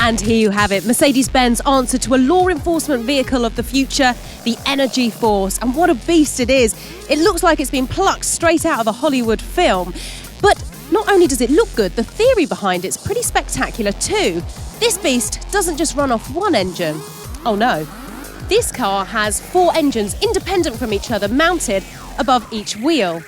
And here you have it, Mercedes-Benz answer to a law enforcement vehicle of the future, the Energy Force. And what a beast it is. It looks like it's been plucked straight out of a Hollywood film. But not only does it look good, the theory behind it's pretty spectacular too. This beast doesn't just run off one engine. Oh no. This car has 4 engines independent from each other mounted above each wheel.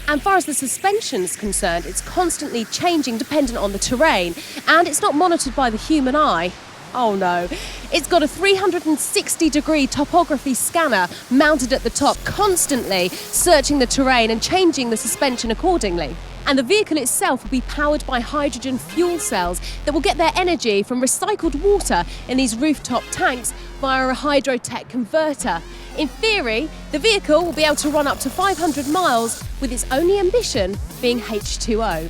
And far as the suspension's concerned, it's constantly changing dependent on the terrain, and it's not monitored by the human eye. Oh no. It's got a 360-degree topography scanner mounted at the top, constantly searching the terrain and changing the suspension accordingly. And the vehicle itself will be powered by hydrogen fuel cells that will get their energy from recycled water in these rooftop tanks via a hydrotech converter. In theory, the vehicle will be able to run up to 500 miles with its only ambition being H2O.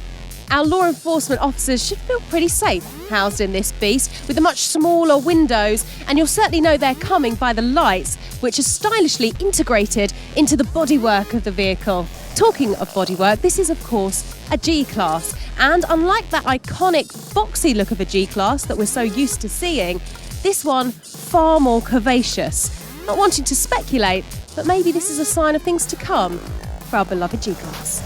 Our law enforcement officers should feel pretty safe housed in this beast with the much smaller windows, and you'll certainly know they're coming by the lights, which are stylishly integrated into the bodywork of the vehicle. Talking of bodywork, this is of course a G-Class, and unlike that iconic boxy look of a G-Class that we're so used to seeing, this one far more curvaceous. Not wanting to speculate, but maybe this is a sign of things to come for our beloved G-Class.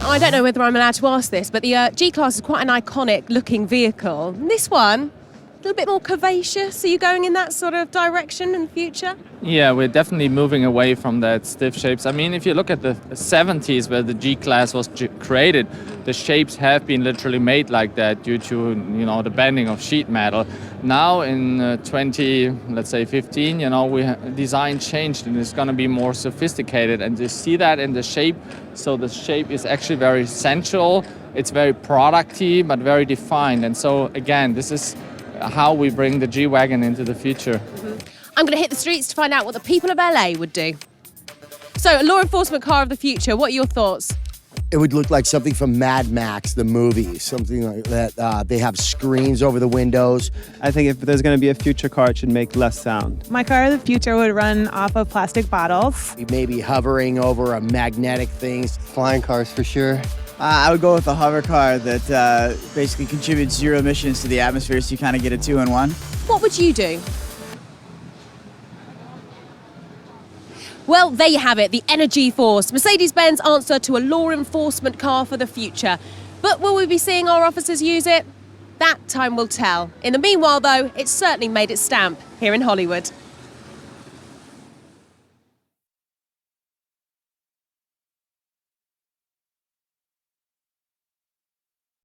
I don't know whether I'm allowed to ask this, but the G-Class is quite an iconic looking vehicle. And this one, a little bit more curvaceous. Are you going in that sort of direction in the future? Yeah, we're definitely moving away from that stiff shapes. I mean, if you look at the 70s where the G-Class was created, the shapes have been literally made like that due to, the bending of sheet metal. Now in 2015, design changed and it's going to be more sophisticated, and you see that in the shape. So the shape is actually very sensual. It's very producty, but very defined. And so again, this is how we bring the G-Wagon into the future. I'm going to hit the streets to find out what the people of LA would do. So, a law enforcement car of the future, what are your thoughts? It would look like something from Mad Max, the movie, something like that. They have screens over the windows. I think if there's going to be a future car, it should make less sound. My car of the future would run off of plastic bottles. Maybe hovering over a magnetic thing. Flying cars for sure. I would go with a hover car that basically contributes 0 emissions to the atmosphere, so you kind of get a 2-in-1. What would you do? Well, there you have it, the Energy Force, Mercedes-Benz answer to a law enforcement car for the future. But will we be seeing our officers use it? That time will tell. In the meanwhile, though, it's certainly made its stamp here in Hollywood.